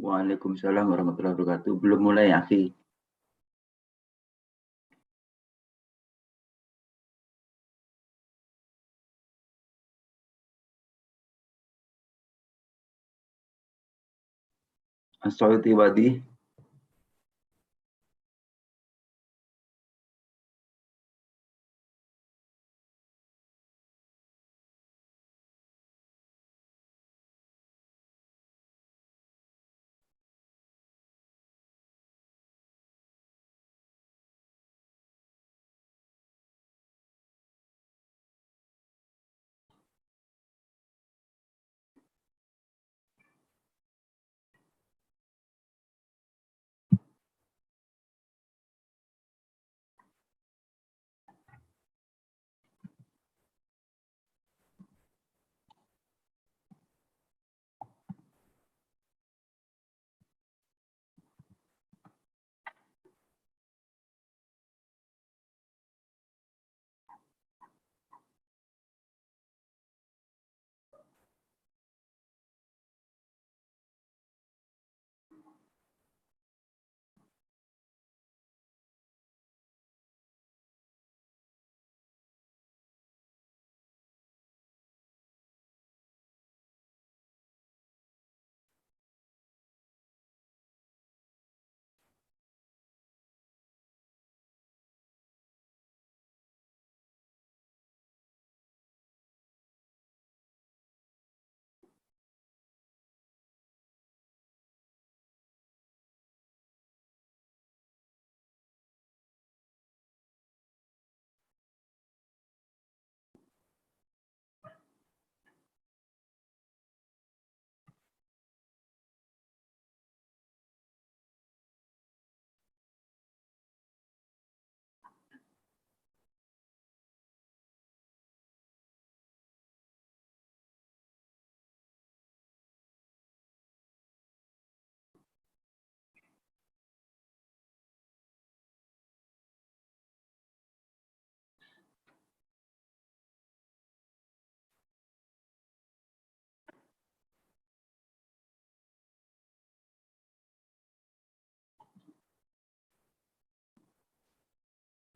Waalaikumsalam warahmatullahi wabarakatuh. Belum mulai ya, akhi. As-salati wadi.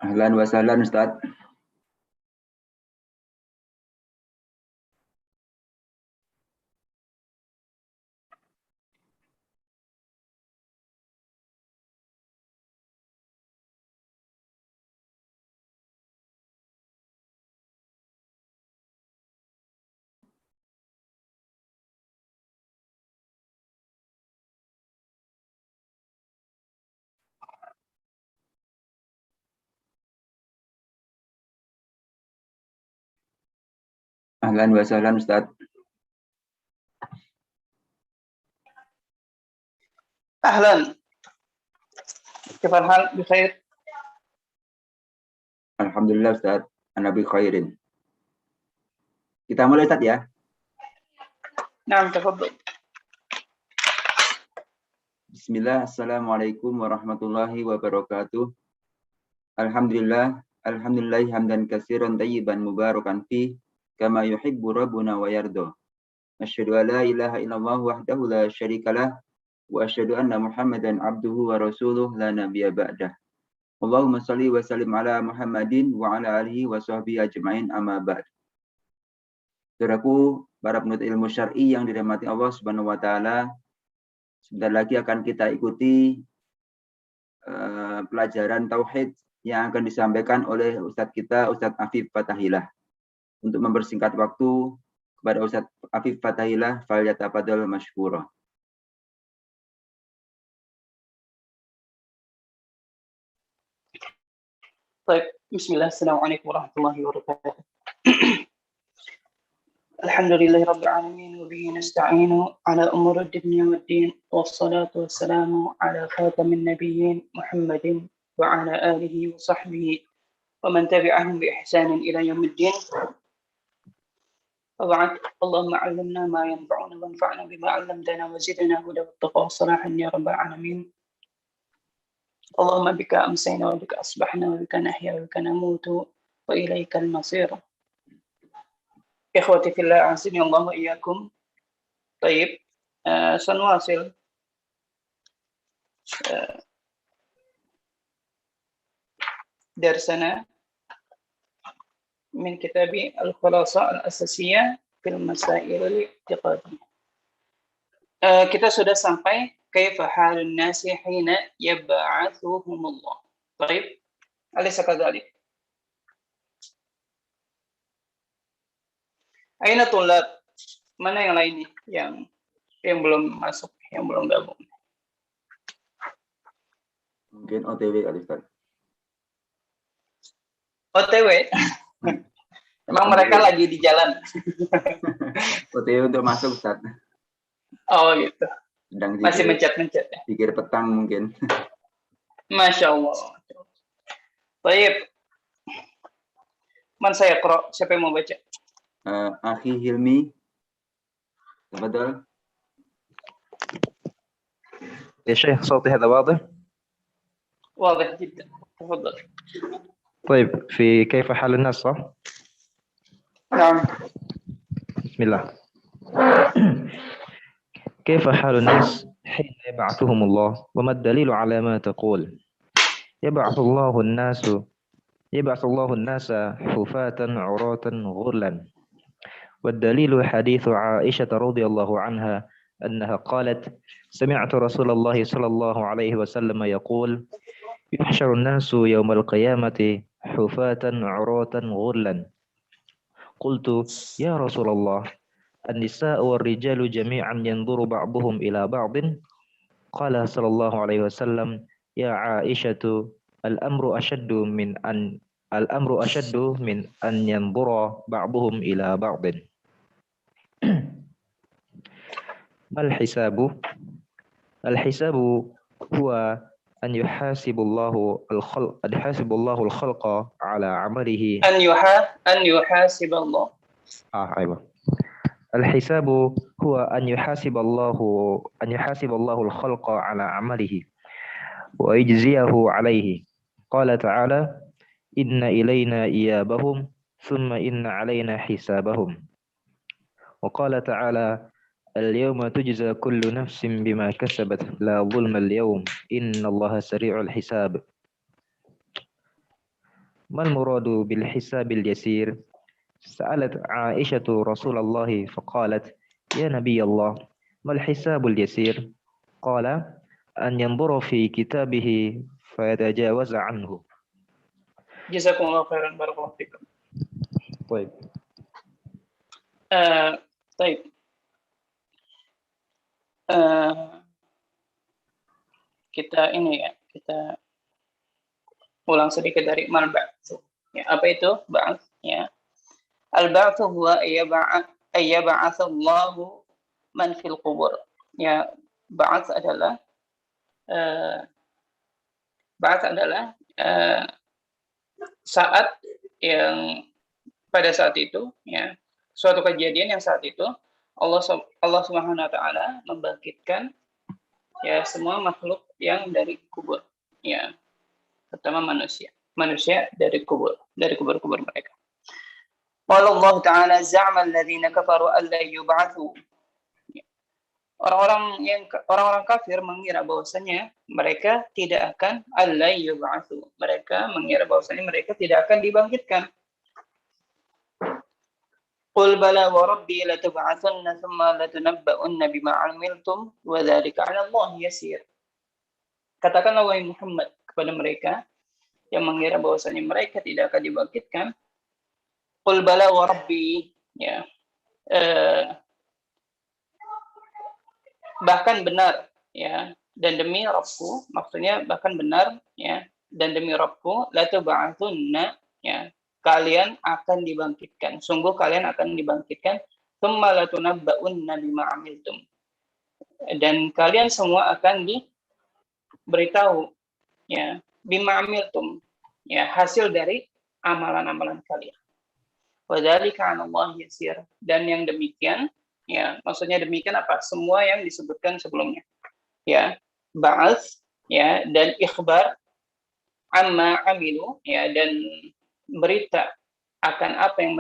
Ahlan wa sahlan, Ustaz. Ahlan wa sahlan, Ustaz. أهلا، كيف الحال؟ بخير؟ Alhamdulillah, Ustaz. Ana bi khairin. Kita mulai, Ustaz, ya. نعم تفضل. Bismillah. Assalamualaikum warahmatullahi wabarakatuh. Alhamdulillah. Alhamdulillahi hamdan katsiran tayyiban mubarakan fi kama yuhibbu rabbuna wa yarda. Asyhadu an la ilaha illallah wahdahu la syarikalah wa asyhadu anna Muhammadan abduhu wa rasuluh la nabiyya ba'dah. Allahumma shalli wa sallim ala Muhammadin wa ala alihi wa sahbihi ajma'in, amma ba'd. Saudaraku, para penuntut ilmu syar'i yang dirahmati Allah Subhanahu wa taala, sebentar lagi akan kita ikuti pelajaran tauhid yang akan disampaikan oleh Ustadz kita, Ustadz Afif Fatahillah. Untuk mempersingkat waktu, kepada Ustadz Afif Fatahillah, falyatafadhal mashkura. طيب، بسم الله، السلام عليكم ورحمة الله وبركاته. الحمد لله رب العالمين وبه نستعين على أمور الدنيا والدين، والصلاة والسلام على خاتم النبيين محمد وعلى آله وصحبه ومن تبعهم بإحسان إلى يوم الدين. وبعد، اللهم علمنا ما ينفعنا وانفعنا بما علمتنا وزدنا هدى والتقوى والصلاح يا رب العالمين. اللهم بك أمسينا وبك أصبحنا وبك نحيا وبك نموت وإليك المصير. إخوتي في الله أعزني الله وإياكم. طيب، سنواصل درسنا من كتاب الخلاصة الأساسية في المسائل الاعتقادية. Kita sudah sampai kaifa halun nasi hina yab'atsuhumullah. Baik, alaysa kadzalik? Aina tulab? Mana yang lain nih yang belum masuk, yang belum gabung? Mungkin OTW kali Ustaz. OTW? Emang mereka lagi di jalan? OTW untuk masuk Ustaz. Oh gitu. Masih Zikir, mencet-mencet ya? Zikir petang mungkin. Masya Allah. Baik. Man saya Yaqra? Siapa yang mau baca? Akhi Hilmi. تفضل. يا شيخ صوتي هذا واضح؟ واضح جدا. تفضل. طيب في كيف حال الناس صح؟ نعم. بسم الله. كيف حال الناس حين يبعثهم الله وما الدليل على ما تقول؟ يبعث الله الناس حفاة عراة غرلا والدليل حديث عائشة رضي الله عنها أنها قالت سمعت رسول الله صلى الله عليه وسلم يقول يحشر الناس يوم القيامة حفاة عراة غرلا قلت يا رسول الله النساء والرجال جميعا ينظر بعضهم إلى بعض قال صلى الله عليه وسلم يا عائشة الأمر أشد من أن ينظر بعضهم إلى بعض ما الحساب؟ الحساب هو أن يحاسب الله الخلق على عمله أن يحاسب الله أيوة الحساب هو أن يحاسب الله الخلق على عمله ويجزيه عليه قال تعالى إن إلينا إيابهم ثم إن علينا حسابهم وقال تعالى اليوم تجزى كل نفس بما كسبت لا ظلم اليوم إن الله سريع الحساب ما المراد بالحساب اليسير؟ سألت عائشة رسول الله فقالت يا نبي الله ما الحساب اليسير؟ قال أن ينظر في كتابه فيتجاوز عنه. جزاكم الله خيرا. بارك الله فيكم. طيب. طيب. Kita ulang sedikit dari mal-ba'ts. Ya, apa itu ba'ts? Ya. Al-ba'ts huwa ayyab'atsallahu man fil qubur. Ya, ba'ts adalah pada saat itu ya, suatu kejadian yang saat itu Allah Subhanahu wa taala membangkitkan ya semua makhluk yang dari kubur ya, terutama manusia dari kubur mereka. Qala Allah taala za'ama alladziina kafaru alla yub'atsu. Orang-orang kafir mengira bahwasanya mereka tidak akan alla yub'atsu. Mereka mengira bahwasanya mereka tidak akan dibangkitkan. Qul bala wa rabbi latub'atsunna thumma latunabba'unna bima 'amiltum wa dzalika 'ala Allah yasir. Katakanlah wahai Muhammad kepada mereka yang mengira bahwasanya mereka tidak akan dibangkitkan. Qul bala wa rabbi ya. Bahkan benar ya, dan demi Rabbku, maksudnya bahkan benar ya, dan demi Rabbku latub'atsunna ya, kalian akan dibangkitkan. Sungguh kalian akan dibangkitkan. Tsumma latunabba'unna bima 'amiltum. Dan kalian semua akan diberitahu ya, bima 'amiltum ya, hasil dari amalan-amalan kalian. Wa dzalika 'ala Allah yasir. Dan yang demikian ya, maksudnya demikian apa? Semua yang disebutkan sebelumnya. Ya, ba'ats ya, dan ikhbar amma 'amilu ya, dan berita akan apa yang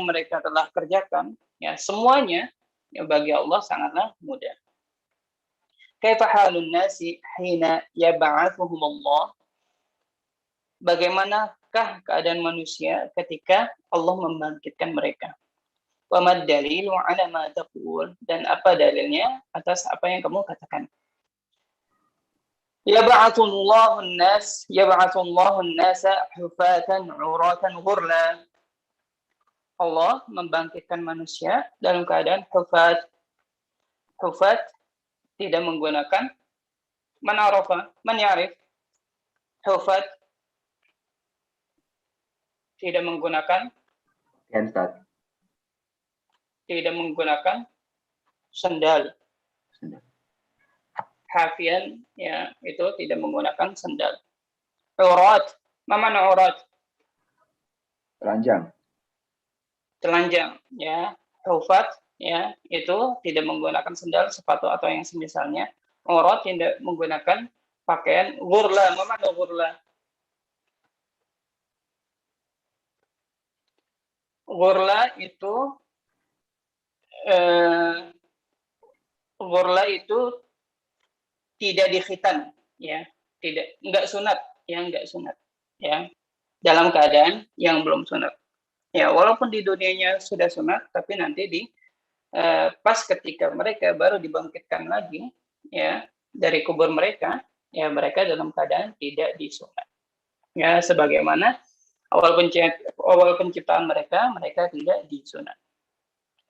mereka telah kerjakan ya, semuanya ya bagi Allah sangatlah mudah kaifa halun nasi hina yab'atsuhum Allah? Bagaimanakah keadaan manusia ketika Allah membangkitkan mereka? Wa mad dalilu ala ma taqul, dan apa dalilnya atas apa yang kamu katakan? Yab'atsullahu an-nasa hufatan 'uratan ghurla. Allah membangkitkan manusia dalam keadaan hufat. Hufat tidak menggunakan man arafa, man ya'rif. Hufat tidak menggunakan sandal. Hafian, ya, itu tidak menggunakan sandal. Urat, mana urat? Telanjang, ya. Hufat, ya, itu tidak menggunakan sandal, sepatu atau yang semisalnya. Urat tidak menggunakan pakaian. Ghurla, mana ghurla? Ghurla itu tidak dikhitan, ya, enggak sunat, ya, dalam keadaan yang belum sunat, ya, walaupun di dunianya sudah sunat, tapi nanti pas ketika mereka baru dibangkitkan lagi, ya, dari kubur mereka, ya, mereka dalam keadaan tidak disunat, ya, sebagaimana awal penciptaan mereka tidak disunat.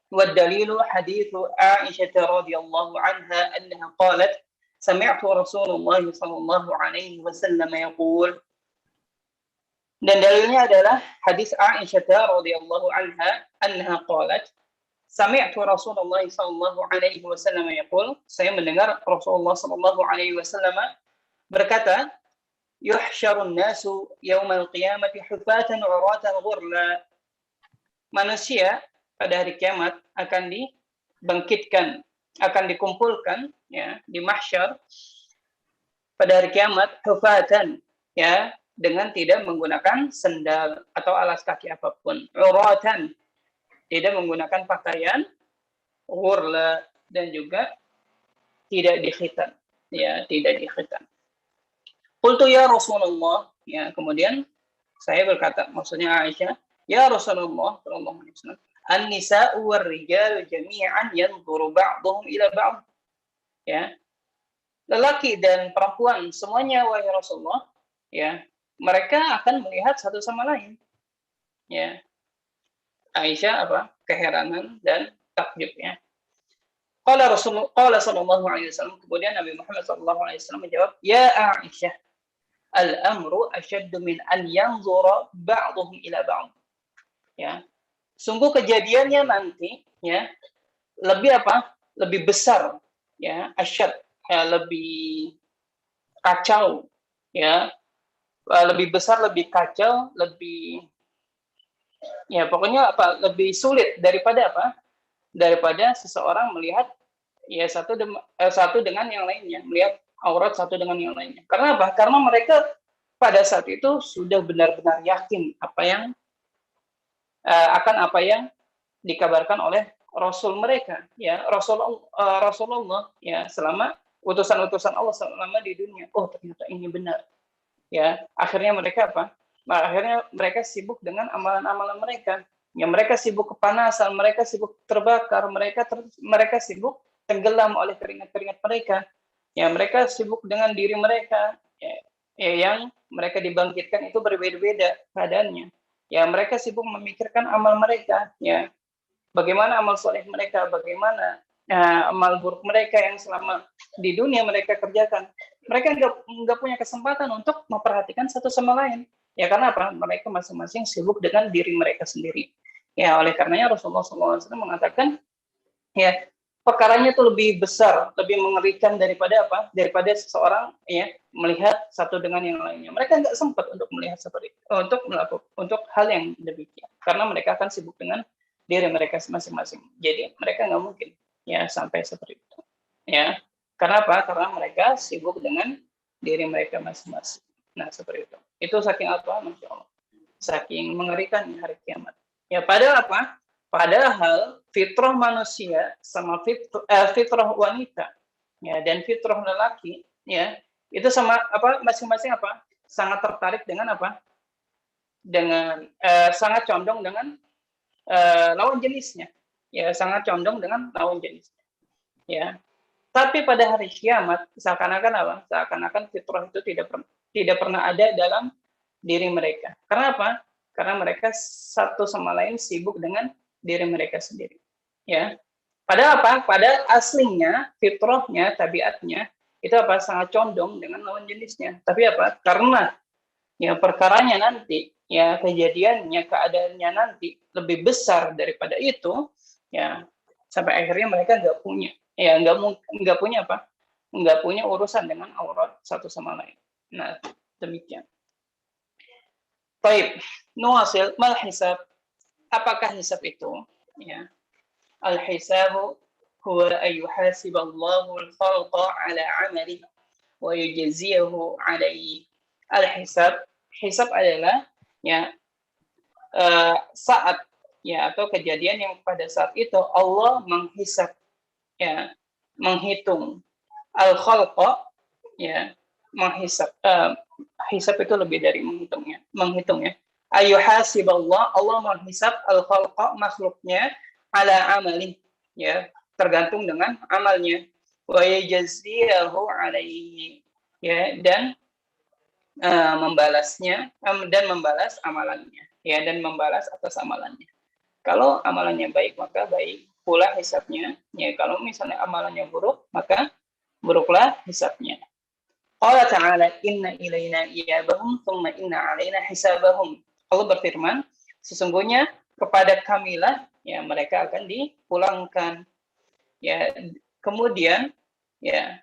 والدليل حديث عائشة رضي الله عنها أنها قالت سمعت رسول الله صلى الله عليه وسلم يقول, dan dalilnya adalah hadis Aisyah radhiyallahu anha annaha qalat sami'tu Rasulullah sallallahu alaihi wasallam yaqul, saya mendengar Rasulullah sallallahu alaihi wasallam berkata, yuhsyarun nasu yaumal qiyamati hufatan 'uratan ghurla. Manusia pada hari kiamat akan dibangkitkan, akan dikumpulkan, ya, di mahsyar pada hari kiamat hufatan, ya, dengan tidak menggunakan sendal atau alas kaki apapun. Uratan, tidak menggunakan pakaian. Ghurla, dan juga tidak dikhitan, ya, tidak dikhitan. Qultu ya Rasulullah, ya, kemudian saya berkata, maksudnya Aisyah, ya Rasulullah sallallahu alaihi wasallam, an-nisa'u war-rijalu jami'an yanzuru ba'dhum ila ba'd. Ya. Lelaki dan perempuan semuanya, wahai Rasulullah, ya, mereka akan melihat satu sama lain. Ya. Aisyah keheranan dan takjubnya. Qala sallallahu alaihi wasallam, kemudian Nabi Muhammad sallallahu alaihi wasallam menjawab, ya Aisyah, al-amru ashaddu min an yanzura ba'dhum ila ba'd. Ya. Sungguh kejadiannya nanti, ya, lebih besar, ya, asyad, ya, lebih kacau, ya, lebih besar, lebih kacau, lebih, ya, pokoknya lebih sulit daripada seseorang melihat, ya, satu dengan yang lainnya, melihat aurat satu dengan yang lainnya. Karena apa? Karena mereka pada saat itu sudah benar-benar yakin akan apa yang dikabarkan oleh Rasul mereka, ya, Rasulullah, ya, selama utusan-utusan Allah selama di dunia. Oh, ternyata ini benar, ya. Akhirnya mereka sibuk dengan amalan-amalan mereka, ya, mereka sibuk kepanasan, mereka sibuk terbakar, mereka sibuk tenggelam oleh keringat-keringat mereka, ya, mereka sibuk dengan diri mereka, ya, yang mereka dibangkitkan itu berbeda-beda keadaannya. Ya, mereka sibuk memikirkan amal mereka, ya, bagaimana amal soleh mereka, bagaimana amal buruk mereka yang selama di dunia mereka kerjakan. Mereka nggak punya kesempatan untuk memperhatikan satu sama lain. Ya, karena apa? Mereka masing-masing sibuk dengan diri mereka sendiri. Ya, oleh karenanya Rasulullah SAW mengatakan, ya, perkaranya itu lebih besar, lebih mengerikan daripada seseorang, ya, melihat satu dengan yang lainnya. Mereka nggak sempat untuk melihat seperti itu, untuk hal yang demikian, karena mereka akan sibuk dengan diri mereka masing-masing. Jadi mereka nggak mungkin, ya, sampai seperti itu, ya. Karena apa? Karena mereka sibuk dengan diri mereka masing-masing. Nah, seperti itu. Itu saking apa? Masya Allah. Saking mengerikan hari kiamat. Ya, padahal apa? Padahal fitrah manusia sama fitrah wanita ya, dan fitrah lelaki, ya, itu sama apa masing-masing apa sangat tertarik dengan apa dengan sangat condong dengan lawan jenisnya, ya, sangat condong dengan lawan jenisnya, ya. Tapi pada hari kiamat seakan-akan apa? Seakan-akan fitrah itu tidak pernah ada dalam diri mereka. Karena apa? Karena mereka satu sama lain sibuk dengan diri mereka sendiri, ya. Padahal apa? Pada aslinya, fitrahnya, tabiatnya itu apa? Sangat condong dengan lawan jenisnya. Tapi apa? Karena ya perkaranya nanti, ya kejadiannya, keadaannya nanti lebih besar daripada itu, ya sampai akhirnya mereka nggak punya, ya nggak punya apa? Nggak punya urusan dengan aurat satu sama lain. Nah, demikian. Baik, nuasil mal hisab. Apakah hisab itu? Ya. Al-hisabu huwa an yuhasiba Allahu al-khalqa ala 'amalihi wa yujziyahu 'alayhi. Al-hisab, hisab adalah ya saat ya atau kejadian yang pada saat itu Allah menghisab, ya, menghitung al-khalqa, ya, menghisab. Hisab itu lebih dari menghitung ya. Ayuhasiballah, Allah menghisab al-khalqa, makhluknya, ala amalin, ya, tergantung dengan amalnya, wa yajziyahu alaihi, ya, dan membalas amalannya, ya, dan membalas atas amalannya. Kalau amalannya baik maka baik pula hisabnya, ya, kalau misalnya amalannya buruk maka buruklah hisabnya. Qala ta'ala inna ilaina iyabahum thumma inna alaina hisabahum. Allah berfirman, sesungguhnya kepada kamilah ya mereka akan dipulangkan, ya, kemudian ya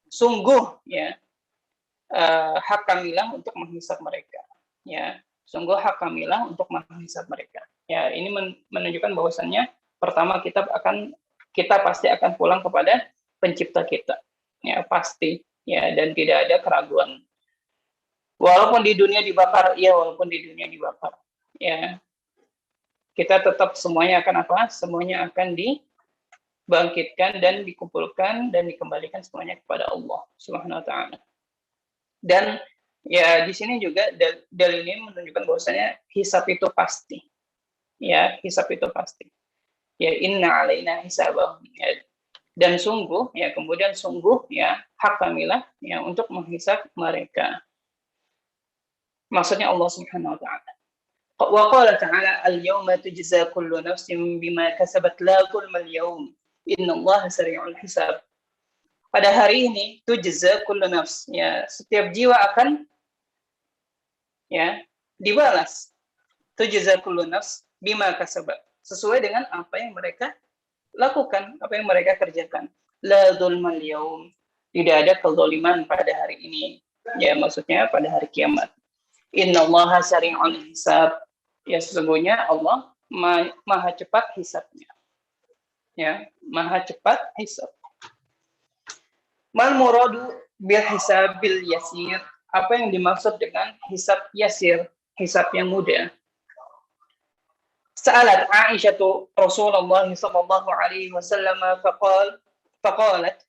sungguh ya hak kamilah untuk menghisab mereka, ya, sungguh hak kamilah untuk menghisab mereka, ya. Ini menunjukkan bahwasannya pertama kita pasti akan pulang kepada pencipta kita, ya, pasti, ya, dan tidak ada keraguan. Walaupun di dunia dibakar, ya, kita tetap semuanya akan apa? Semuanya akan dibangkitkan dan dikumpulkan dan dikembalikan semuanya kepada Allah Subhanahu wa taala. Dan ya di sini juga dalil ini menunjukkan bahwasanya hisab itu pasti. Ya, hisab itu pasti. Ya, inna alaina hisabahum. Ya, dan sungguh ya kemudian sungguh ya hak kamilah ya untuk menghisab mereka. Maksudnya Allah Subhanahu wa taala. Wa qala ta'ala al-yawma tujza kullu nafsin bima kasabat la zulma al-yawm innallaha sari'ul hisab. Pada hari ini tujza kullu nafs, ya, setiap jiwa akan ya dibalas. Tujza kullu nafs bima kasabat, sesuai dengan apa yang mereka lakukan, apa yang mereka kerjakan. La zulma al-yawm, tidak ada kezaliman pada hari ini. Ya, maksudnya pada hari kiamat. Innallaha sari'ul hisab. Ya, sesungguhnya Allah maha cepat hisabnya. Ya, maha cepat hisab. Mal muradu bil hisabil yasir. Apa yang dimaksud dengan hisab yasir, hisab yang mudah? Sa'alat Aisyah Rasulullah sallallahu alaihi wasallam faqalat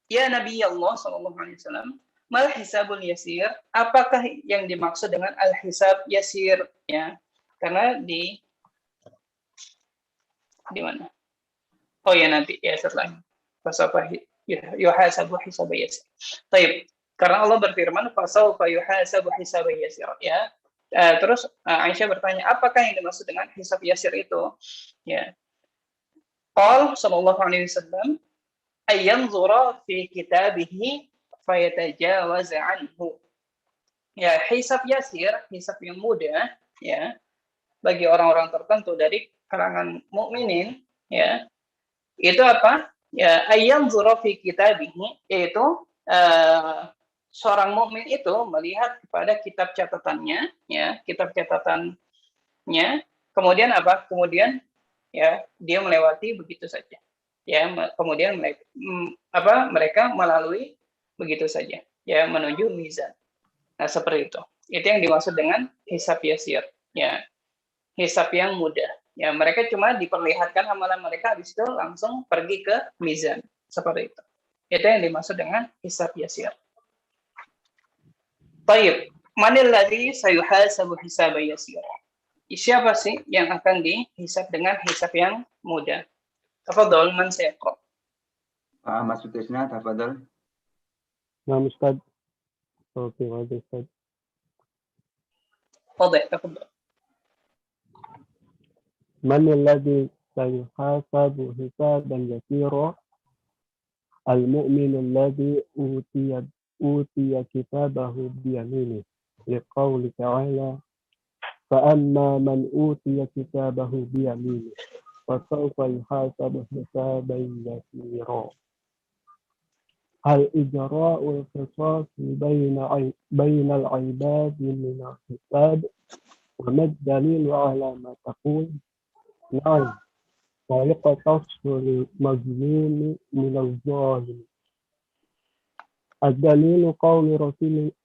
ya Nabi Allah sallallahu alaihi wasallam, mal hisabul yasir? Apakah yang dimaksud dengan al-hisab yasir? Ya, karena di mana? Oh ya, nanti ya setelah fasawfa yuhasabu hisab yasir. Baik, karena Allah berfirman fasawfa yuhasabu hisab yasir, ya. Terus Aisyah bertanya, apakah yang dimaksud dengan hisab yasir itu? Ya. Qala sallallahu alaihi wasallam ayanzura fi kitabihi fayatajawaz anhu. Ya, hisab yasir, hisab yang mudah, ya, bagi orang-orang tertentu dari kalangan mukminin, ya. Itu apa? Ya, ayanzura fi kitabihi, yaitu seorang mukmin itu melihat kepada kitab catatannya, ya, kitab catatannya, kemudian apa? Kemudian ya dia melewati begitu saja. Ya, kemudian mereka melalui begitu saja, ya, menuju mizan. Nah, seperti itu. Itu yang dimaksud dengan hisab yasir, ya. Hisab yang mudah. Ya, mereka cuma diperlihatkan amalan mereka, habis itu langsung pergi ke mizan. Seperti itu. Itu yang dimaksud dengan hisab yasir. Baik, manil ladzi sayuhasabu hisaban yasira? Siapa sih yang akan dihisab dengan hisab yang mudah? Tafadhol man sayaqra. Pak Ahmad Sutrisna, tafadhol. نعم أستاذ. توفيق هذا أستاذ. واضح، تفضل. من الذي سيحاسب حسابا يسيرا؟ المؤمن الذي أوتي كتابه بيمينه، لقول تعالى: فأما من أوتي كتابه بيمينه فسوف يحاسب حسابا يسيرا. الإجراء القصاص بين العباد من الحساب. وما الدليل على ما تقول؟ نعم، ويقتص المظلوم من الظالم. الدليل قول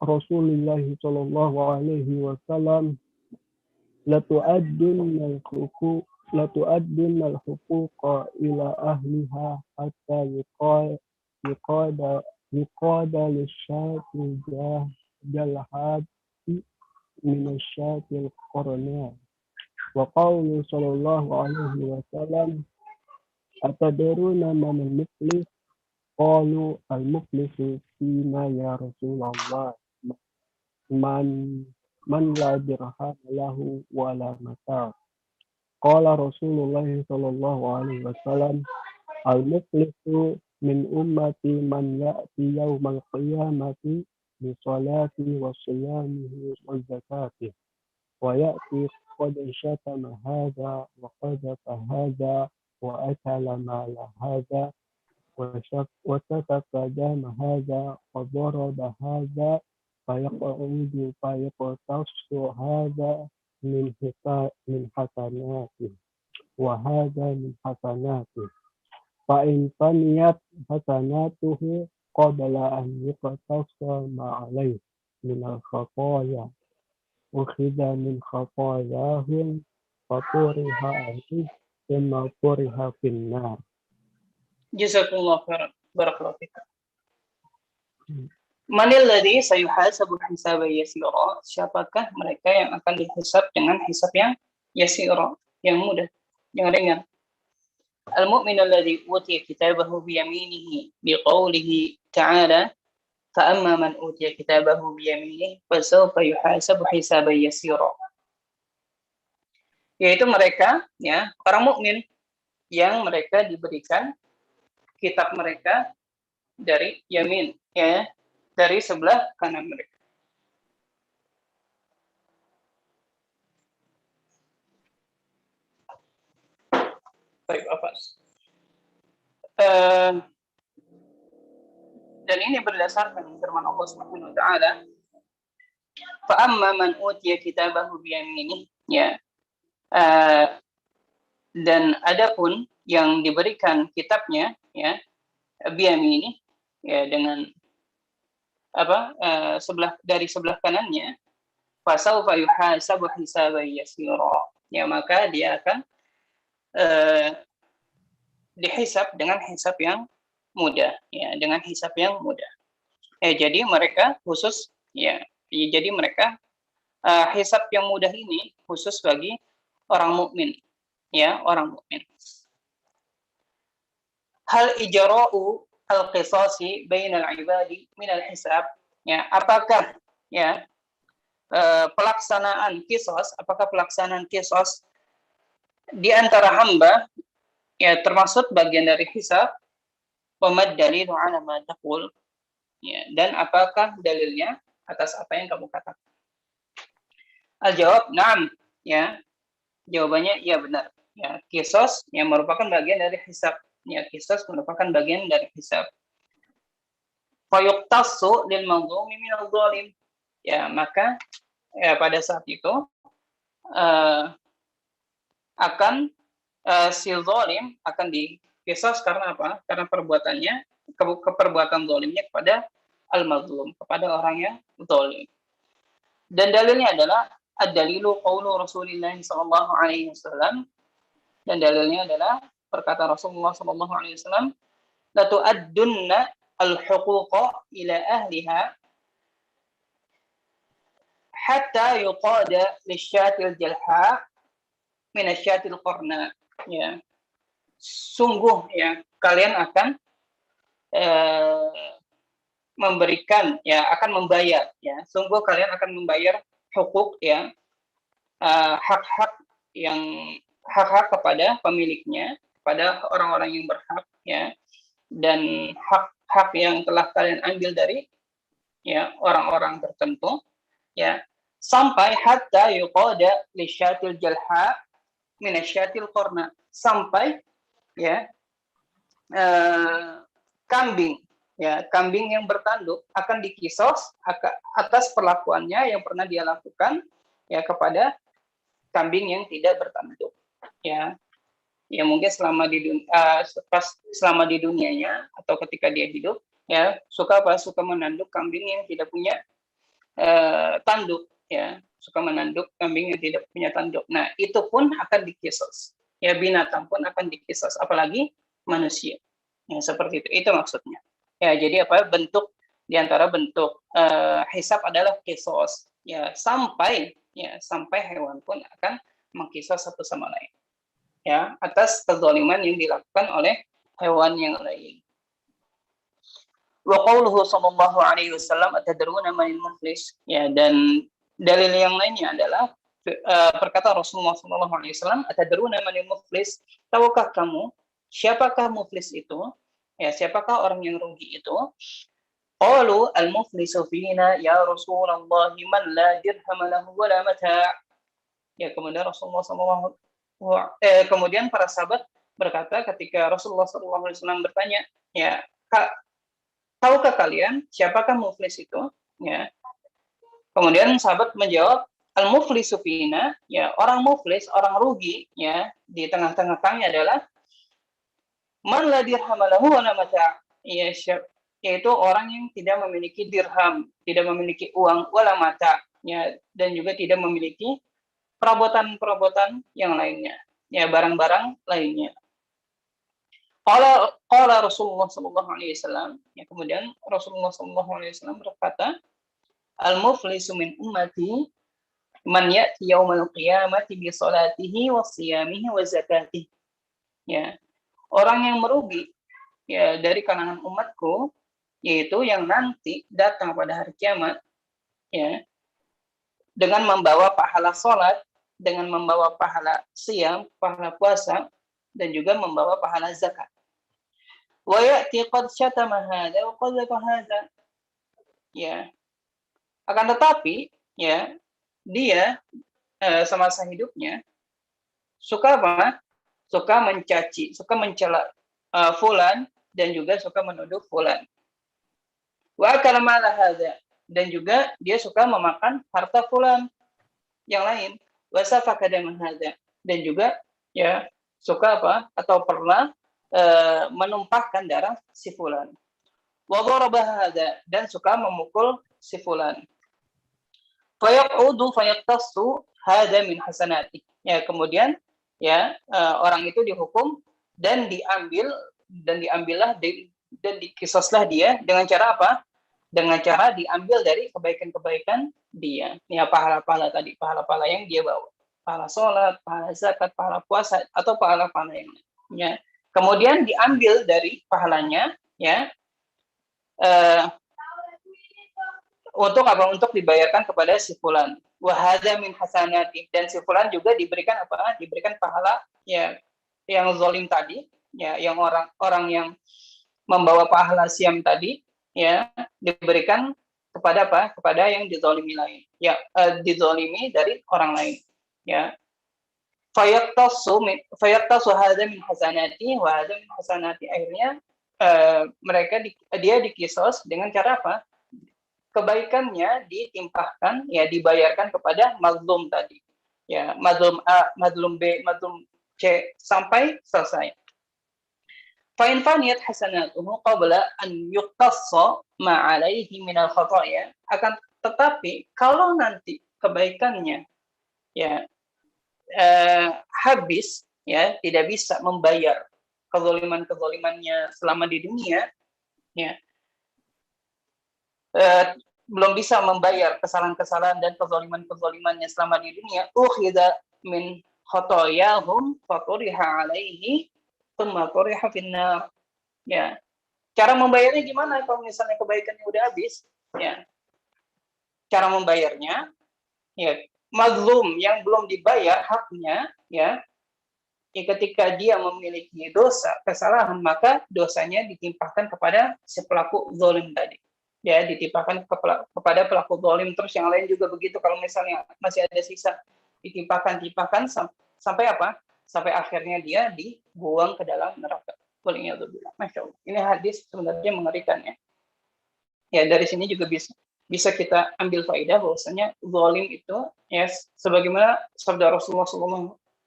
رسول الله صلى الله عليه وسلم: لتؤدن الحقوق إلى أهلها حتى يقاد للشاة الجلحاد من الشاة القرناء. وقول صلى الله عليه وسلم: أتدرون من المفلس؟ قالوا: المفلس فينا يا رسول الله؟ من لا درهم له ولا متاع. قال رسول الله صلى الله عليه وسلم: المفلس من أمتي من يأتي يوم القيامة بصلاة وصيامه والزكاة، ويأتي قد شتم هذا وقذف هذا وأكل مال هذا وسفك دم هذا وضرب هذا، فيقتص هذا من حسناته وهذا من حسناته. فإن فنيت حسناته قبل أن يقتص ما عليه من الخطايا أخذ من خطاياهم فطرح عليه ثم طرح في النار. Jazakumullah khairan. Barakallahu fiik. Manil ladzi sayuhasabu hisaban yasira? Siapakah mereka yang akan dihisab dengan hisab yang yasira, yang mudah, yang ringan? Al-mu'minu alladzi utiya kitabahu biyaminihi biqaulihi ta'ala: فأما من أوتي كتابه بيمينه فسوف يحاسب حسابا يسيرا. Yaitu mereka, ya, orang mukmin yang mereka diberikan kitab mereka dari yamin, ya, dari sebelah kanan mereka. Baik, Afas. Dan ini berdasarkan firman Allah Subhanahu wa taala, fa amma man utiya kitabahu biyaminihi, ya. Dan adapun yang diberikan kitabnya, ya, biyaminihi, ya, dengan dari sebelah kanannya, fa sawfa yuhasabu hisaban yasira, ya, maka dia akan dihisab dengan hisab yang mudah, ya, dengan hisab yang mudah. Jadi mereka khusus, ya, jadi mereka hisab yang mudah ini khusus bagi orang mukmin, ya, orang mukmin. Hal ijra'u al-qisasi bainal ibadi min al-hisab, ya, apakah, ya, pelaksanaan qisas, apakah pelaksanaan qisas di antara hamba, ya, termasuk bagian dari hisab? Wamad dalilu ala ma taqul, ya, dan apakah dalilnya atas apa yang kamu katakan? Al-jawab na'am, ya, jawabannya iya, benar, ya, qisas yang merupakan bagian dari hisab, ya, qisas merupakan bagian dari hisab. Fa yuqtassu lil mazlumi min al-zalim, ya, maka, ya, pada saat itu akan si zalim akan diqisas karena apa? Karena perbuatannya, keperbuatan zalimnya kepada al-mazlum, kepada orang yang zalim. Dan dalilnya adalah ad-dalilu qaulu Rasulillah sallallahu alaihi wasallam, dan dalilnya adalah perkataan Rasulullah sallallahu alaihi wasallam, la tu'addunna al-huquqa ila ahliha hatta yuqada lisyatil jalha min asyatil qarna. Ya, sungguh ya kalian akan memberikan, ya akan membayar, ya sungguh kalian akan membayar hukuk, ya hak-hak yang hak-hak kepada pemiliknya, kepada orang-orang yang berhak, ya, dan hak-hak yang telah kalian ambil dari ya orang-orang tertentu, ya, sampai hatta yuqada lisyatil jalha min asyatil qarna, sampai ya kambing, ya kambing yang bertanduk akan dikisos atas perlakuannya yang pernah dia lakukan ya kepada kambing yang tidak bertanduk, ya mungkin selama di dunianya atau ketika dia hidup, ya suka menanduk kambing yang tidak punya tanduk, ya suka menanduk kambing yang tidak punya tanduk. Nah itu pun akan dikisos, ya binatang pun akan dikisos, apalagi manusia. Ya, seperti itu maksudnya. Ya, jadi bentuk diantara bentuk hisab adalah kisos. Ya, sampai hewan pun akan mengkisos satu sama lain. Ya, atas kezaliman yang dilakukan oleh hewan yang lain. Wa qauluhu sallallahu alaihi wasallam atadruna manil muflis. Ya, dan dalil yang lainnya adalah perkataan Rasulullah sallallahu alaihi wasallam atadruna manil muflis. Tahukah kamu siapakah muflis itu? Ya, siapakah orang yang rugi itu? Qalu al-muflisu fina ya Rasulullah man la dirham lahu wa la mata'. Ya, kemudian kemudian para sahabat berkata ketika Rasulullah SAW bertanya, ya, tahukah kalian siapakah muflis itu? Ya. Kemudian sahabat menjawab, al-muflisu fina, ya, orang muflis, orang rugi, ya, di tengah-tengah kami adalah man la dirham lahu wa la mata', yaitu orang yang tidak memiliki dirham, tidak memiliki uang, wala mata', ya, dan juga tidak memiliki perabotan-perabotan yang lainnya, ya barang-barang lainnya. Qala Rasulullah sallallahu alaihi wasallam, ya kemudian Rasulullah sallallahu alaihi wasallam berkata, al-muflisu min ummati man ya'ti yaumal qiyamati bi salatihi wa siyamihi wa zakatihi. Ya. Orang yang merugi ya dari kalangan umatku, yaitu yang nanti datang pada hari kiamat, ya, dengan membawa pahala salat, dengan membawa pahala siyam, pahala puasa, dan juga membawa pahala zakat. Wa ya'ti qad syatama hadza wa qadhafa hadza. Ya. Akan tetapi, ya, dia semasa hidupnya suka apa? Suka mencaci, suka mencela fulan, dan juga suka menuduh fulan. Wa akala mala hadza, dan juga dia suka memakan harta fulan yang lain. Wa safaka dam hadza, dan juga ya suka atau pernah menumpahkan darah si fulan. Wa daraba hadza, dan suka memukul si fulan. Fa yaqudu fa yaqtasu hadza min hasanati. Ya, kemudian ya orang itu dihukum dan diambillah dan dikisoslah dia dengan cara apa? Dengan cara diambil dari kebaikan-kebaikan dia. Ya, pahala-pahala tadi, pahala-pahala yang dia bawa. Pahala sholat, pahala zakat, pahala puasa, atau pahala-pahala yang lainnya. Kemudian diambil dari pahalanya, ya, untuk apa? Untuk dibayarkan kepada si fulan. Wa hadza min hasanati, dan si fulan juga diberikan apa? Diberikan pahala ya yang zalim tadi, ya, yang orang yang membawa pahala siam tadi, ya, diberikan kepada apa? Kepada yang dizalimi lain. Ya, dizalimi dari orang lain, ya. Fayaqtasu hadza min hasanati wa hadza min hasanati. Akhirnya dia dikisos dengan cara apa? Kebaikannya ditimpahkan, ya, dibayarkan kepada mazlum tadi, ya, mazlum A, mazlum B, mazlum C, sampai selesai. Fa in faniyat hasanatuhu qabla an yuqtassa ma alaihi min al-khataya. Akan tetapi kalau nanti kebaikannya ya habis, ya, tidak bisa membayar kezaliman-kezalimannya selama di dunia, ya, belum bisa membayar kesalahan-kesalahan dan kezaliman-kezalimannya selama di dunia, ukhidha min khotoyahum faturiha alaihi thumma turiha finnar. Ya, cara membayarnya gimana kalau misalnya kebaikannya udah habis? Ya, cara membayarnya, ya, mazlum yang belum dibayar haknya, ya, ketika dia memiliki dosa, kesalahan, maka dosanya ditimpahkan kepada si pelaku zalim tadi. Ya, ditimpahkan kepada pelaku zalim, terus yang lain juga begitu. Kalau misalnya masih ada sisa, ditimpahkan sampai apa? Sampai akhirnya dia dibuang ke dalam neraka. Masya Allah. Ini hadis sebenarnya mengerikan, ya. Ya, dari sini juga bisa kita ambil faedah bahwasanya zalim itu, ya, sebagaimana sabda Rasulullah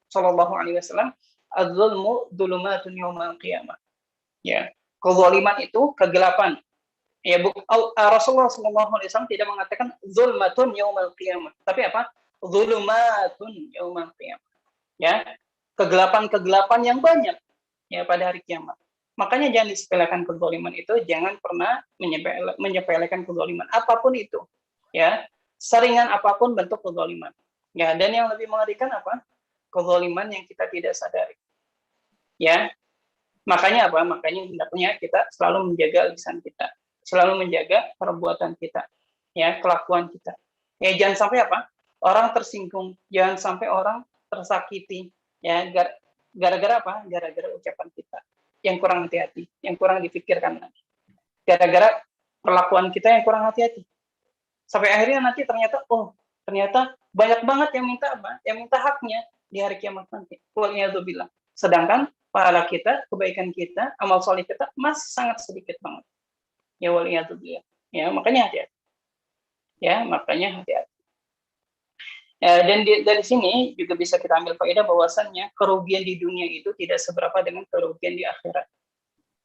Shallallahu Alaihi Wasallam, az-zulmu dzulumatun yaumal qiyamah. Ya, kezaliman itu kegelapan. Ya, Rasulullah Shallallahu Alaihi Wasallam tidak mengatakan zulmatun yaumal qiyamah, tapi apa? Dzulumatun yaumal qiyamah. Ya, kegelapan-kegelapan yang banyak, ya, pada hari kiamat. Makanya jangan disepelekan kezaliman itu, jangan pernah menyepelekan kezaliman apapun itu, ya, seringan apapun bentuk kezaliman. Ya, dan yang lebih mengerikan apa? Kezaliman yang kita tidak sadari. Ya, makanya apa? Makanya hendaknya kita selalu menjaga lisan kita, selalu menjaga perbuatan kita, ya, kelakuan kita. Ya, jangan sampai apa? Orang tersinggung, jangan sampai orang tersakiti, ya, gara-gara apa? Gara-gara ucapan kita yang kurang hati-hati, yang kurang dipikirkan, gara-gara perlakuan kita yang kurang hati-hati, sampai akhirnya nanti ternyata banyak banget yang minta apa? Yang minta haknya di hari kiamat nanti. Waliyadzubillah. Sedangkan pahala kita, kebaikan kita, amal soleh kita masih sangat sedikit banget. Ya, waliyadzubillah. Ya, makanya hati-hati. Ya, makanya hati-hati. Ya, dan dari sini juga bisa kita ambil faedah bahwasannya kerugian di dunia itu tidak seberapa dengan kerugian di akhirat.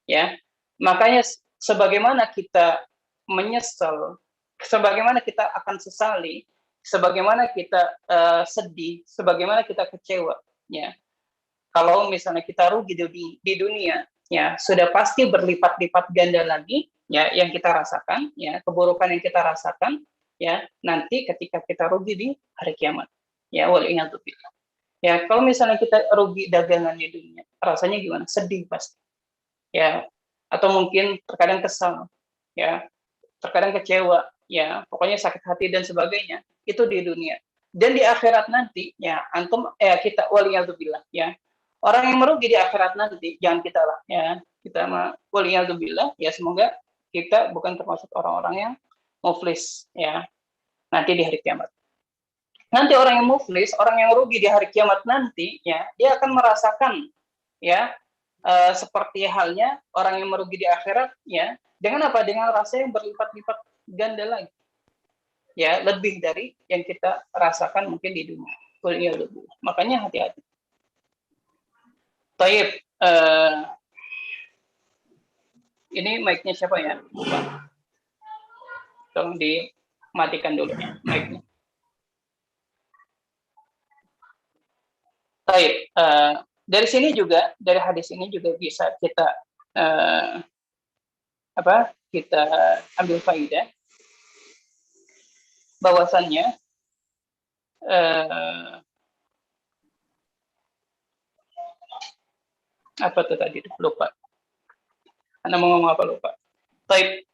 Ya, makanya sebagaimana kita menyesal, sebagaimana kita akan sesali, sebagaimana kita sedih, sebagaimana kita kecewa, ya, kalau misalnya kita rugi di dunia, ya, sudah pasti berlipat-lipat ganda lagi, ya, yang kita rasakan, ya, keburukan yang kita rasakan, ya, nanti ketika kita rugi di hari kiamat, ya, waliyadzubillah. Ya, kalau misalnya kita rugi dagangan di dunia, rasanya gimana? Sedih pasti, ya, atau mungkin terkadang kesal, ya, terkadang kecewa, ya, pokoknya sakit hati dan sebagainya, itu di dunia. Dan di akhirat nanti, ya, kita waliyadzubillah, ya, orang yang merugi di akhirat nanti, jangan kita lah, ya, kita waliyadzubillah, ya, semoga kita bukan termasuk orang-orang yang muflis, ya, nanti di hari kiamat. Nanti orang yang muflis, orang yang rugi di hari kiamat nanti, ya, dia akan merasakan, ya, seperti halnya orang yang merugi di akhirat, ya, dengan apa? Dengan rasa yang berlipat-lipat ganda lagi, ya, lebih dari yang kita rasakan mungkin di dunia. Makanya hati-hati. Taib, ini mic-nya siapa ya? Tolong dimatikan dulu ya mic-nya. Taib, dari sini juga, dari hadis ini juga bisa kita kita ambil faidah bahwasannya apa tuh tadi, lupa. Anda mau ngomong apa, lupa. Taib,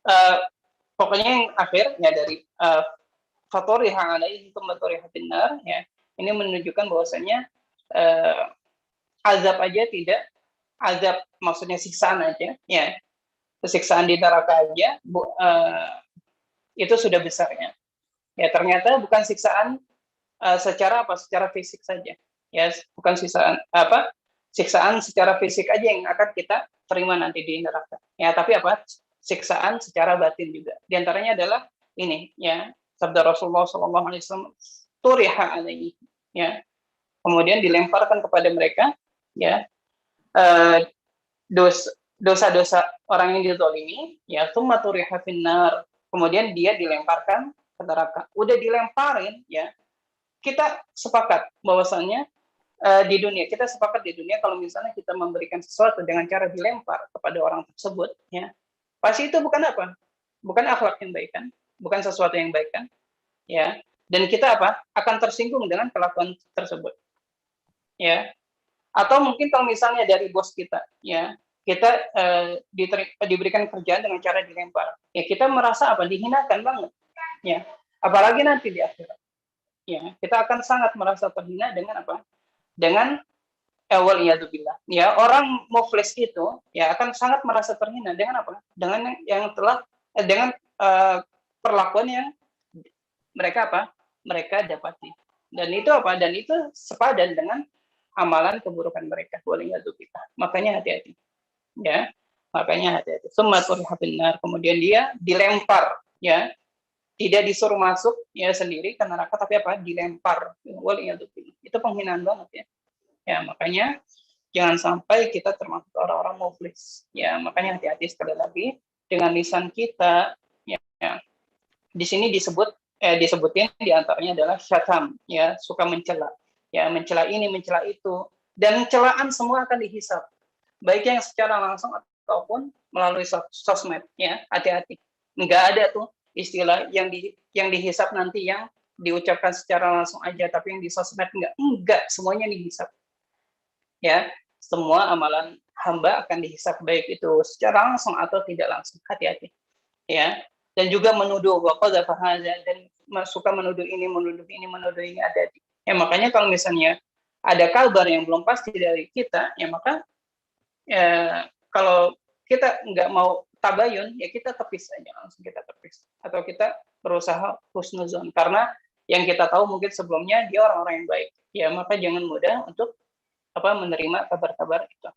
pokoknya yang akhir, ya, dari fatoriha alaihi thumma turiha finnar, ya, ini menunjukkan bahwasannya azab aja tidak, azab maksudnya siksaan aja, ya, siksaan di neraka aja, itu sudah besarnya. Ya, ternyata bukan siksaan secara fisik saja, ya, bukan siksaan secara fisik aja yang akan kita terima nanti di neraka, ya, tapi siksaan secara batin juga. Di antaranya adalah ini, ya, sabda Rasulullah SAW, turiha alaihi, ya, kemudian dilemparkan kepada mereka, ya, dosa-dosa orang yang dizalimi, ya, tsumma turiha finnar, kemudian dia dilemparkan ke neraka. Udah dilemparin, ya, kita sepakat bahwasannya di dunia, kita sepakat di dunia kalau misalnya kita memberikan sesuatu dengan cara dilempar kepada orang tersebut, ya, pasti itu bukan apa? bukan akhlak yang baik kan, bukan sesuatu yang baik kan, ya. Dan kita akan tersinggung dengan kelakuan tersebut, ya. Atau mungkin kalau misalnya dari bos kita, ya, kita diberikan kerjaan dengan cara dilempar, ya kita merasa dihinakan banget, ya. Apalagi nanti di akhirat, ya, kita akan sangat merasa terhina dengan dengan waliyadzubillah, ya, orang muflis itu ya akan sangat merasa terhina dengan dengan yang telah dengan perlakuan yang mereka dapati, dan itu sepadan dengan amalan keburukan mereka, waliyadzubillah. Makanya hati-hati, ya, makanya hati-hati. Kemudian dia dilempar, ya, tidak disuruh masuk ya sendiri ke neraka, tapi dilempar, waliyadzubillah. Itu penghinaan banget, ya. Ya, makanya jangan sampai kita termasuk orang-orang muflis. Ya, makanya hati-hati sekali lagi dengan lisan kita. Ya, ya. Di sini disebutin diantaranya adalah syatam, ya, suka mencela, ya, mencela ini, mencela itu, dan celaan semua akan dihisab, baik yang secara langsung ataupun melalui sosmed. Ya, hati-hati. Nggak ada tuh istilah yang dihisab nanti yang diucapkan secara langsung aja, tapi yang di sosmed enggak, semuanya dihisab. Ya, semua amalan hamba akan dihisab, baik itu secara langsung atau tidak langsung. Hati-hati, ya. Dan juga menuduh dan suka menuduh ini, menuduh ini ada. Ya, makanya kalau misalnya ada kabar yang belum pasti dari kita, ya maka kalau kita nggak mau tabayun, ya kita tepis aja, langsung kita tepis, atau kita berusaha husnuzon, karena yang kita tahu mungkin sebelumnya dia orang-orang yang baik, ya, maka jangan mudah untuk menerima kabar-kabar itu.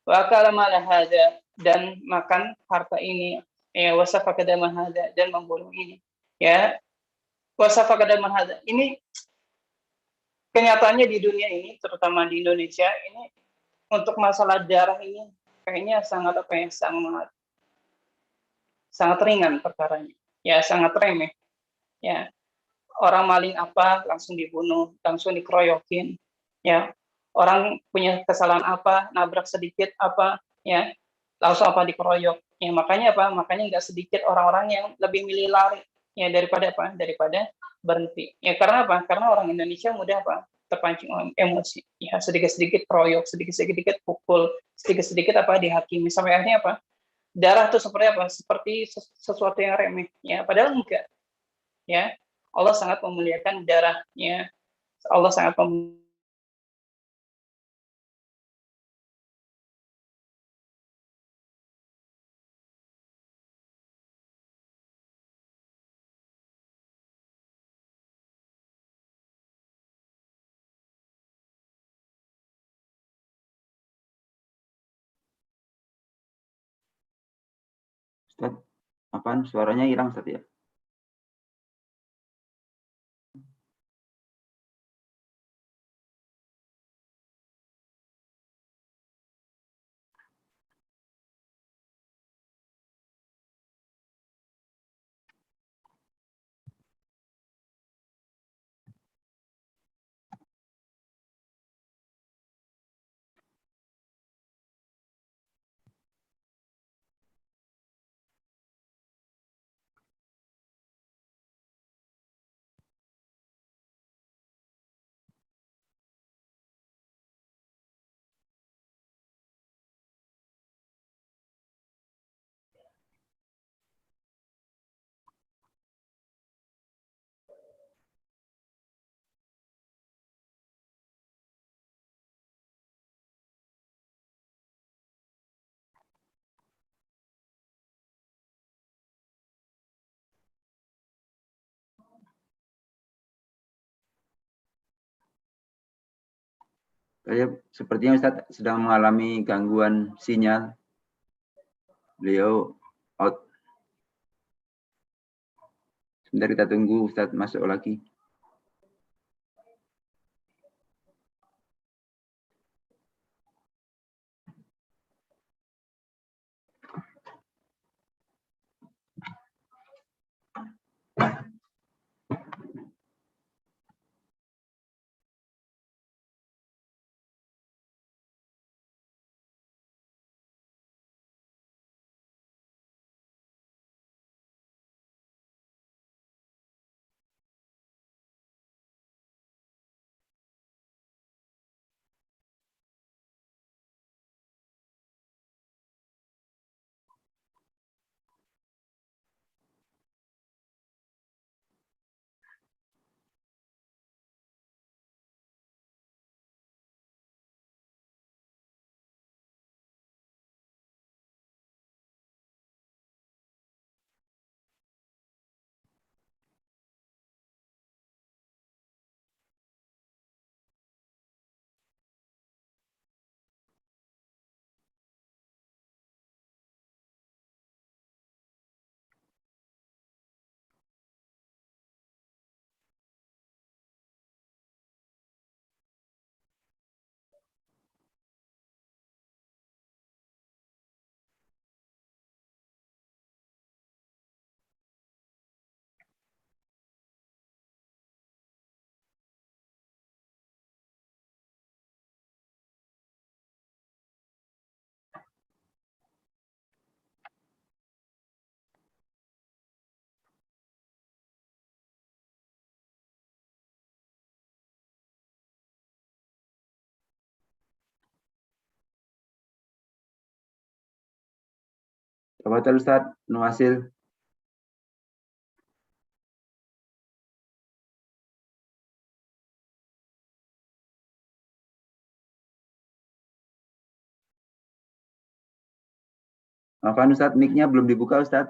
Wa akala mala hadza, dan makan harta ini, ya, wasafaka dama hadza, dan membunuh ini, ya. Wasafaka dama hadza ini kenyataannya di dunia ini, terutama di Indonesia ini, untuk masalah darah ini kayaknya sangat sangat ringan perkaranya, ya, sangat remeh, ya. Orang maling langsung dibunuh, langsung dikeroyokin, ya. Orang punya kesalahan nabrak sedikit ya, langsung dikeroyok. Ya, makanya makanya nggak sedikit orang-orang yang lebih milih lari, ya, daripada berhenti. Ya, karena karena orang Indonesia mudah terpancing emosi, ya, sedikit-sedikit keroyok, sedikit-sedikit pukul, sedikit-sedikit dihakimi, sampai akhirnya darah itu seperti sesuatu yang remeh, ya, padahal enggak, ya. Allah sangat memuliakan darahnya. Allah sangat Ustaz, apaan suaranya hilang Ustaz ya? Sepertinya Ustaz sedang mengalami gangguan sinyal. Beliau out. Sebentar kita tunggu Ustaz masuk lagi. Tafadhol Ustaz Nuwasil. Afwan Ustaz, mic-nya belum dibuka Ustaz.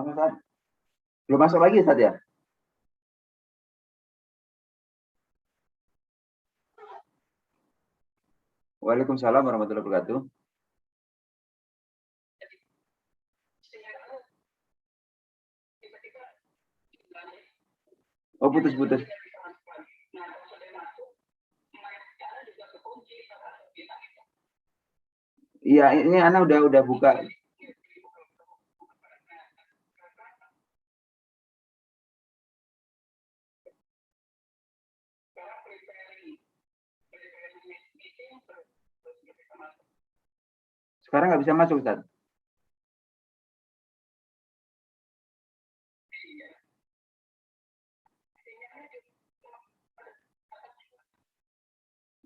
Ustaz. Belum masuk lagi Ustaz ya? Waalaikumsalam warahmatullahi wabarakatuh. Oh, putus-putus. Iya, ini Ana udah buka. Sekarang nggak bisa masuk Ustaz.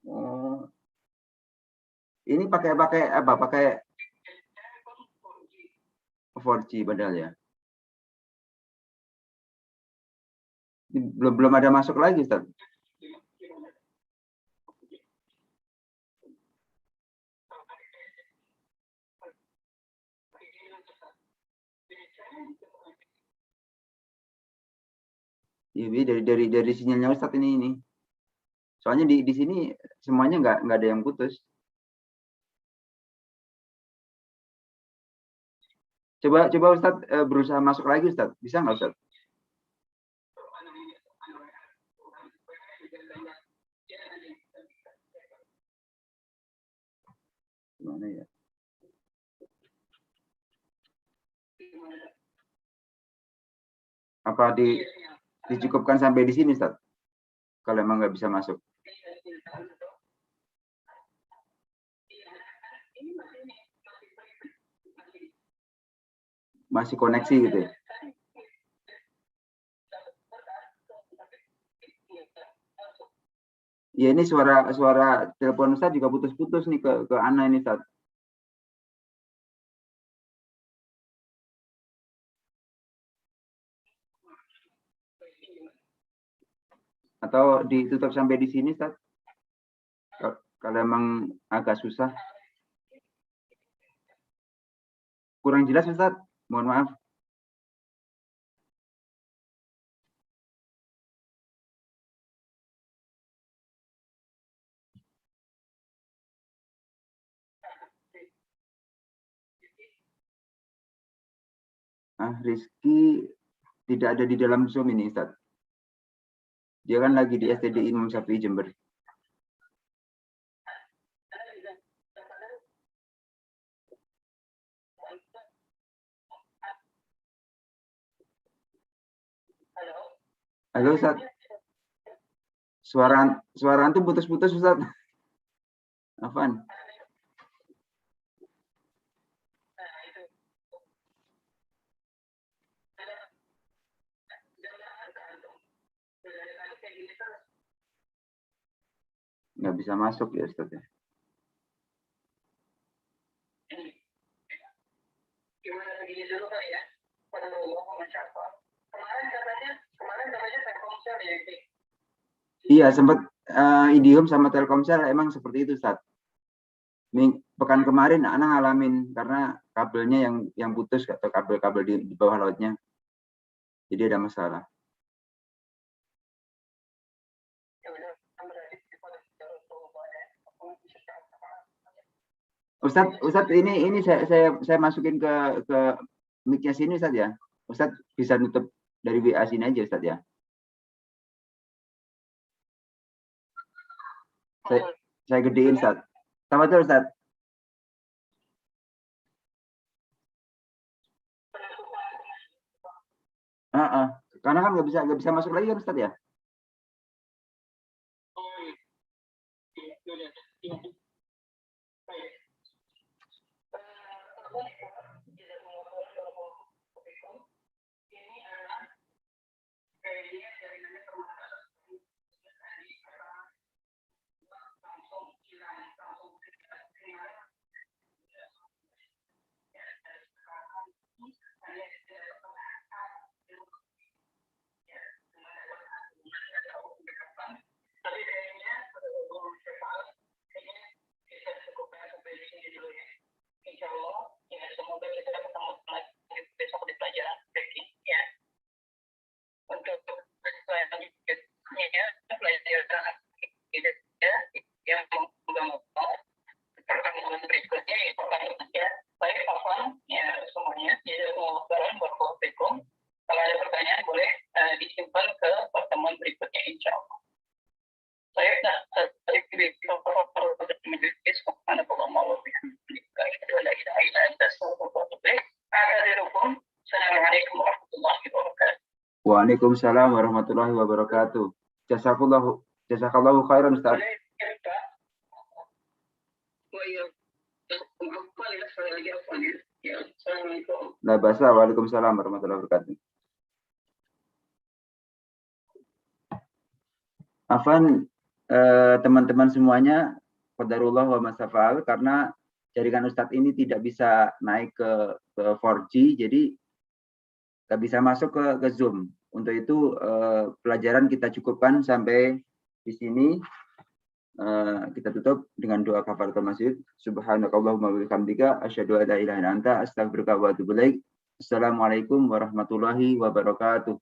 Oh, ini pakai apa? Pakai 4G padahal ya. Belum ada masuk lagi Ustaz. Iya, dari sinyalnya Ustaz ini. Soalnya di sini semuanya nggak ada yang putus. Coba Ustaz berusaha masuk lagi Ustaz. Bisa nggak Ustaz? Gimana ya? Apa dicukupkan sampai di sini Ustaz? Kalau emang nggak bisa masuk. Masih koneksi gitu ya? Ya ini suara telepon Ustaz juga putus-putus nih ke Ana ini Ustaz. Atau ditutup sampai di sini Ustaz? Kalau emang agak susah. Kurang jelas Ustaz? Mohon maaf. Rizky tidak ada di dalam Zoom ini Ustaz. Dia kan lagi di STD Imam Syafi'i Jember. Halo Ustaz. Suara antum putus-putus Ustaz. Afan. Nggak bisa masuk ya Ustaz ya. Gimana begini dulu Pak ya? Kemarin katanya Telkomsel ya. Iya, sempat Indihome sama Telkomsel emang seperti itu, Ustaz. Pekan kemarin anak ngalamin karena kabelnya yang putus atau kabel-kabel di bawah lautnya. Jadi ada masalah. Ustaz ini saya masukin ke mic-nya sini Ustaz ya. Ustaz bisa nutup dari WA sini aja Ustaz ya. Saya gedein Ustaz. Sama tuh Ustaz. Karena kan nggak bisa masuk lagi kan Ustaz ya. Waalaikumsalam warahmatullahi wabarakatuh. Jazakallahu khairan Ustaz. La basa. Waalaikumsalam warahmatullahi wabarakatuh. Afan, teman-teman semuanya, qadarullah wa masafa'al, karena jaringan Ustadz ini tidak bisa naik ke 4G, jadi nggak bisa masuk ke Zoom. Untuk itu pelajaran kita cukupkan sampai di sini. Kita tutup dengan doa kafaratul masjid. Subhanakallahumma wa bihamdika asyhadu an la ilaha illa anta astaghfiruka wa atubu ilaik. Assalamualaikum warahmatullahi wabarakatuh.